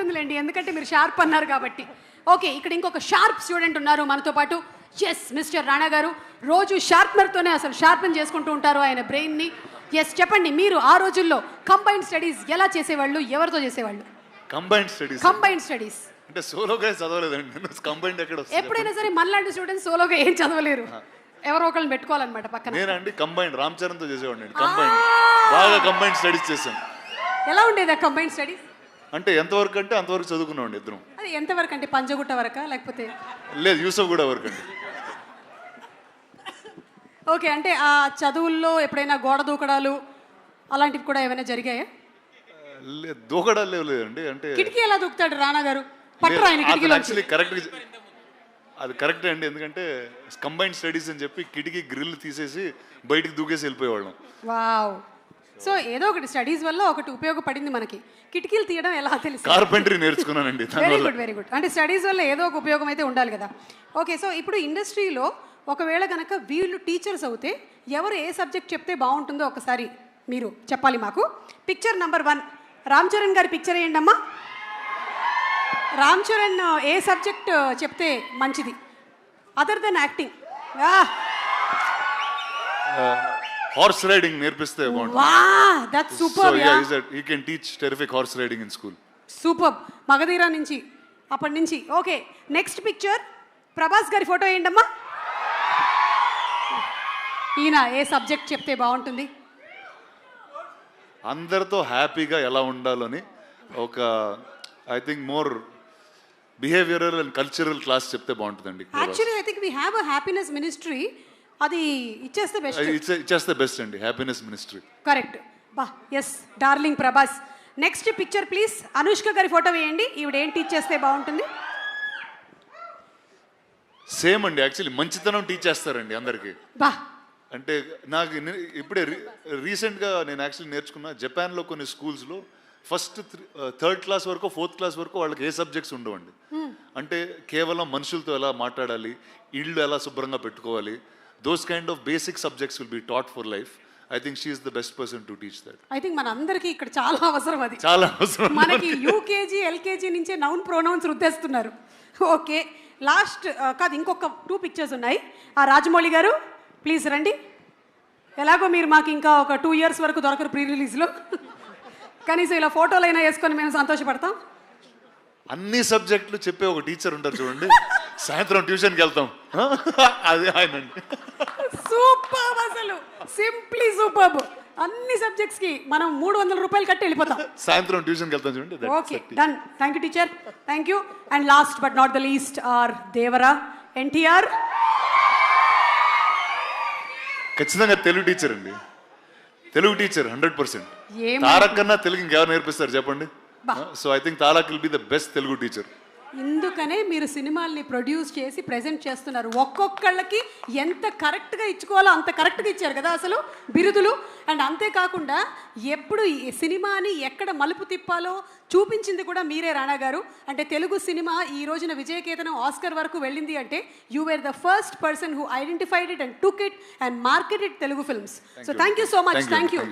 ఉంటుందిలేండి, ఎందుకంటే మీరు షార్ప్ అన్నారు కాబట్టి. ఓకే, ఇక్కడ ఇంకొక షార్ప్ స్టూడెంట్ ఉన్నారు మనతో పాటు. ఎస్, మిస్టర్ రాణా గారు రోజు షార్ప్నర్తోనే అసలు షార్పెన్ చేసుకుంటూ ఉంటారు ఆయన బ్రెయిన్ని. ఎస్, చెప్పండి, మీరు ఆ రోజుల్లో కంబైన్డ్ స్టడీస్ ఎలా చేసేవాళ్ళు, ఎవరితో చేసేవాళ్ళు? కంబైన్డ్ స్టడీస్ అంటే సోలోగా చదవలేదండి, కంబైన్డ్ ఎక్కడ వస్తుంది? ఎప్పుడైనా సరే మనలాంటి స్టూడెంట్స్ సోలోగా ఏం చదవలేరు, ఎవరో ఒకళ్ళని పెట్టుకోవాలన్నమాట పక్కన. నేనండి కంబైన్డ్ రామ్ చరణ్తో చేసేవాడిని. కంబైన్డ్ బాగా కంబైన్డ్ స్టడీస్ చేశాను. ఎలా ఉండేది ఆ కంబైన్డ్ స్టడీస్? అంటే ఎంతవరకు అంటే అంతవరకు చదువుకున్నామండి ఇద్దరం. అది ఎంతవరకు అంటే పంజగుట్ట వరకా లేకపోతే? లేదు, యూసఫ్ కూడా వరకు అండి. ఓకే, అంటే ఆ చదువుల్లో ఎప్పుడైనా గోడ దూకడాలు అలాంటివి కూడా ఏమైనా జరిగాయా? లేదు, దూకడాలు లేదండి. అంటే కిటికీ ఎలా దూకుతాడు రాణా గారు? పట్టరా ఆయన కిటికీలో? యాక్చువల్లీ కరెక్ట్, అది కరెక్టే అండి. ఎందుకంటే కంబైన్డ్ స్టడీస్ అని చెప్పి కిటికీ గ్రిల్ తీసేసి బయటికి దూకేసి వెళ్ళిపోయేవాళ్ళం. వావ్. సో ఏదో ఒకటి స్టడీస్ వల్ల ఒకటి ఉపయోగపడింది మనకి. కిటికీలు తీయడం ఎలా తెలుసు? కార్పెంటరీ నేర్చుకున్నానండి. Very good, very good. అంటే స్టడీస్ వల్ల ఏదో ఒక ఉపయోగం అయితే ఉండాలి కదా. ఓకే, సో ఇప్పుడు ఇండస్ట్రీలో ఒకవేళ కనుక వీళ్ళు టీచర్స్ అవుతే ఎవరు ఏ సబ్జెక్ట్ చెప్తే బాగుంటుందో ఒకసారి మీరు చెప్పాలి మాకు. పిక్చర్ నెంబర్ 1, రామ్ చరణ్ గారి పిక్చర్ వేయండి అమ్మా. రామ్ చరణ్ ఏ సబ్జెక్ట్ చెప్తే మంచిది other than acting? Horse riding నేర్పిస్తే బాగుంటుంది. Wow, that's super. Yeah, he can teach terrific horse riding in school. Super. Magadheera నుంచి అప్పటి నుంచి. ఓకే, నెక్స్ట్ పిక్చర్ ప్రభాస్ గారి ఫోటో వేయండి అమ్మా. ఈయన ఏ సబ్జెక్ట్ చెప్తే బాగుంటుంది? అందరితో హ్యాపీగా ఎలా ఉండాలని ఒక I think more behavioural and cultural class చెప్తే బాగుంటుందండి. Actually I think we have a happiness ministry, అది ఇచ్చేస్తే బెస్ట్. ఇచ్చేస్తే బెస్ట్ అండి, హ్యాపీనెస్ మినిస్ట్రీ. కరెక్ట్. బా, yes, darling Prabhas. Next picture please. Anushka గారి ఫోటో వేయండి. ఈవిడ ఏం టీచ్ చేస్తే బాగుంటుంది? సేమ్ అండి, యాక్చువల్లీ మంచితనం టీచ్ చేస్తారండి అందరికి. బా, అంటే నాకు ఇప్పుడే రీసెంట్గా నేను యాక్చువల్లీ నేర్చుకున్న జపాన్లో కొన్ని స్కూల్స్లో ఫస్ట్ 3rd క్లాస్ వరకు 4th క్లాస్ వరకు వాళ్ళకి ఏ సబ్జెక్ట్స్ ఉండవండి. అంటే కేవలం మనుషులతో ఎలా మాట్లాడాలి, ఇళ్ళు ఎలా శుభ్రంగా పెట్టుకోవాలి, those kind of basic subjects will be taught for life. I think she is the best person to teach that. I think మన అందరికీ ఇక్కడ చాలా అవసరం అది. చాలా అవసరం. మనకి యూకేజీ ఎల్కేజీ నుంచే నౌన్ ప్రొనౌన్స్ రుద్దేస్తున్నారు. ఓకే, లాస్ట్ కాదు, ఇంకొక 2 పిక్చర్స్ ఉన్నాయి. ఆ రాజమౌళి గారు ప్లీజ్ రండి. ఎలాగో మీరు మాకు ఇంకా ఒక 2 years వరకు దొరకరు ప్రీ రిలీజ్లో, కనీసం ఇలా ఫోటోలు అయినా వేసుకొని మేము సంతోషపడతాం. అన్ని సబ్జెక్టులు చెప్పే ఒక టీచర్ ఉంటారు చూడండి, సాయంత్రం ట్యూషన్కి వెళ్తాం, అదే ఆయన. సూపర్, అసలు సింప్లీ సూపర్. అన్ని సబ్జెక్ట్స్ కి మనం 300 రూపాయలు కట్టి వెళ్ళిపోతాం. సాయంత్రం ట్యూషన్కి వెళ్తాం చూడండి. Okay, done. Thank you teacher, thank you. And last but not the least are Devara NTR. ఖచ్చితంగా తెలుగు టీచర్ అండి, తెలుగు టీచర్ 100%. తారక్ కన్నా తెలుగు ఇంకెవరు నేర్పిస్తారు చెప్పండి? So I think Tarak will be the best Telugu teacher. ఇందుకనే మీరు సినిమాల్ని ప్రొడ్యూస్ చేసి ప్రెజెంట్ చేస్తున్నారు. ఒక్కొక్కళ్ళకి ఎంత కరెక్ట్గా ఇచ్చుకోవాలో అంత కరెక్ట్గా ఇచ్చారు కదా అసలు బిరుదులు. అండ్ అంతేకాకుండా ఎప్పుడు ఈ సినిమాని ఎక్కడ మలుపు తిప్పాలో చూపించింది కూడా మీరే రాణా గారు. అంటే తెలుగు సినిమా ఈ రోజున విజయకేతనం ఆస్కర్ వరకు వెళ్ళింది అంటే you were the first person who identified it and took it and marketed Telugu films. So thank you so much. Thank you.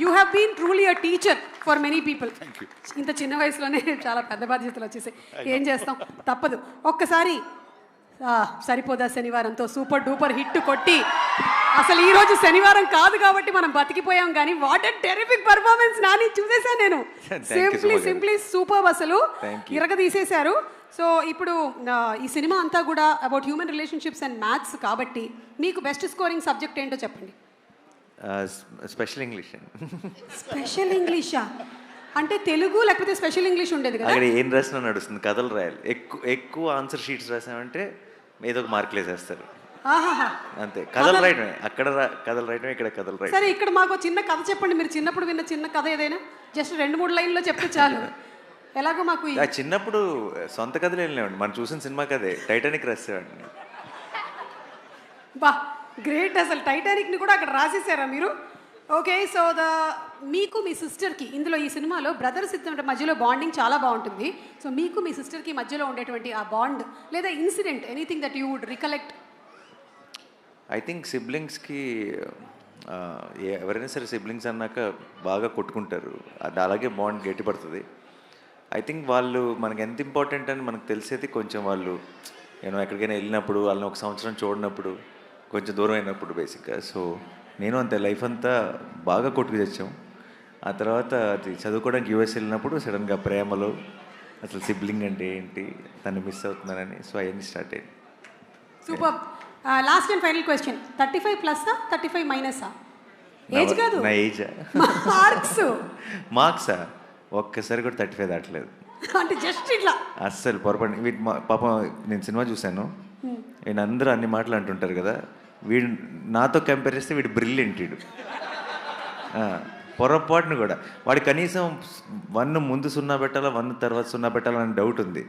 You have been truly a teacher for many people. ఇంత చిన్న వయసులోనే చాలా పెద్ద బాధ్యతలు వచ్చేసాయి, ఏం చేస్తాం, తప్పదు. ఒక్కసారి సరిపోదా శనివారంతో సూపర్ డూపర్ హిట్ కొట్టి, అసలు ఈ రోజు శనివారం కాదు కాబట్టి మనం బతికిపోయాం, కానీ what a terrific performance Nani చూసేసా నేను. సింప్లీ సూపర్, అసలు ఇరగ తీసేశారు. సో ఇప్పుడు ఈ సినిమా అంతా కూడా about human relationships and maths కాబట్టి మీకు బెస్ట్ స్కోరింగ్ సబ్జెక్ట్ ఏంటో చెప్పండి. Special English. స్పెషల్ ఇంగ్లీషా? అంటే తెలుగు లేకపోతే స్పెషల్ ఇంగ్లీష్ ఉండేది కదా? అక్కడ ఏం రాసినా నడుస్తుంది, కథలు రాయాలి. ఎక్కువ ఆన్సర్ షీట్స్ రాసామంటే ఏదో ఒక మార్కులు వేసేస్తారు అంతే. కథలు రాయడమే, అక్కడ కథలు రాయడమే, ఇక్కడ కథలు రాయడం. సరే, ఇక్కడ మాకు చిన్న కథ చెప్పండి. మీరు చిన్నప్పుడు విన్న చిన్న కథ ఏదైనా జస్ట్ 2-3 లైన్లో చెప్తే చాలు. ఎలాగో మాకు చిన్నప్పుడు సొంత కథలు వెళ్ళినామండి, మనం చూసిన సినిమా కథే, టైటానిక్ రాసేవాడిని. బా, గ్రేట్. అసలు టైటానిక్ని కూడా అక్కడ రాసేసారా మీరు? ఓకే, సో మీకు మీ సిస్టర్కి ఇందులో ఈ సినిమాలో బ్రదర్స్ ఇద్దరి మధ్యలో బాండింగ్ చాలా బాగుంటుంది. సో మీకు మీ సిస్టర్కి మధ్యలో ఉండేటువంటి ఆ బాండ్ లేదా incident, anything that you would recollect? I think సిబ్లింగ్స్కి ఎవరైనా సరే సిబ్లింగ్స్ అన్నాక బాగా కొట్టుకుంటారు, అది అలాగే బాండ్ గట్టిపడుతుంది. ఐ థింక్ వాళ్ళు మనకి ఎంత ఇంపార్టెంట్ అని మనకు తెలిసేది కొంచెం వాళ్ళు ఎక్కడికైనా వెళ్ళినప్పుడు వాళ్ళని ఒక సంవత్సరం చూడనప్పుడు కొంచెం దూరం అయినప్పుడు బేసిక్గా. సో నేను అంతే లైఫ్ అంతా బాగా కొట్టుకు తెచ్చాం. ఆ తర్వాత అది చదువుకోవడానికి యూఎస్ వెళ్ళినప్పుడు సడన్గా ప్రేమలో అసలు సిబ్లింగ్ అంటే ఏంటి, తను మిస్ అవుతున్నానని, సో అవన్నీ స్టార్ట్ అయ్యింది. Super. Last and final question, 35 ప్లస్సా 35 మైనసా? ఏజ్ కాదు, నా ఏజా? మార్క్సా ఒక్కసారి కూడా 35 దాటలేదు. అంటే జస్ట్ ఇట్లా అస్సలు పొరపాటు. వీటి పాపం నేను సినిమా చూశాను, వీడు అందరూ అన్ని మాటలు అంటుంటారు కదా, వీడు నాతో కంపేర్ చేస్తే వీడు బ్రిలియంట్. వీడు పొరపాటును కూడా వాడు కనీసం 1 ముందు 0 పెట్టాలా 1 తర్వాత 0 పెట్టాలా అని డౌట్ ఉంది.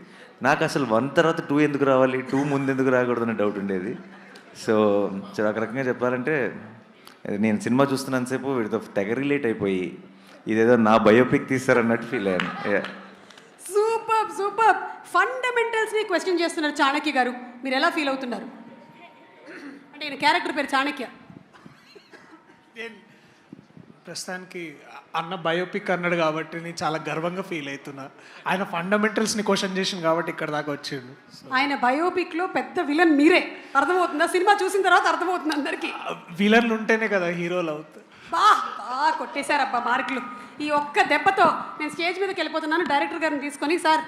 నాకు అసలు 1 తర్వాత 2 ఎందుకు రావాలి, 2 ముందు ఎందుకు రాకూడదని డౌట్ ఉండేది. సో ఒక రకంగా చెప్పాలంటే నేను సినిమా చూస్తున్నంతసేపు వీడితో తెగ రిలేట్ అయిపోయి ఇదేదో నా బయోపిక్ తీస్తారన్నట్టు ఫీల్ అయ్యాను. Super super. ఫండమెంటల్స్ని క్వశ్చన్ చేస్తున్నారు చాణక్య గారు, మీరు ఎలా ఫీల్ అవుతున్నారు? అంటే ఈయన క్యారెక్టర్ పేరు చాణక్య. ప్రస్తుతానికి అన్న బయోపిక్ అన్నాడు కాబట్టి నేను చాలా గర్వంగా ఫీల్ అవుతున్నా. ఆయన ఫండమెంటల్స్ని క్వశ్చన్ చేసింది కాబట్టి ఇక్కడ దాకా వచ్చిండు. ఆయన బయోపిక్లో పెద్ద విలన్ మీరే, అర్థమవుతుందా? సినిమా చూసిన తర్వాత అర్థమవుతుంది అందరికీ. విలన్లు ఉంటేనే కదా హీరోలు అవుతారు. బాగా కొట్టేశారబ్బా మార్కులు. ఈ ఒక్క దెబ్బతో నేను స్టేజ్ మీదకి వెళ్ళిపోతున్నాను. డైరెక్టర్ గారిని తీసుకొని, సార్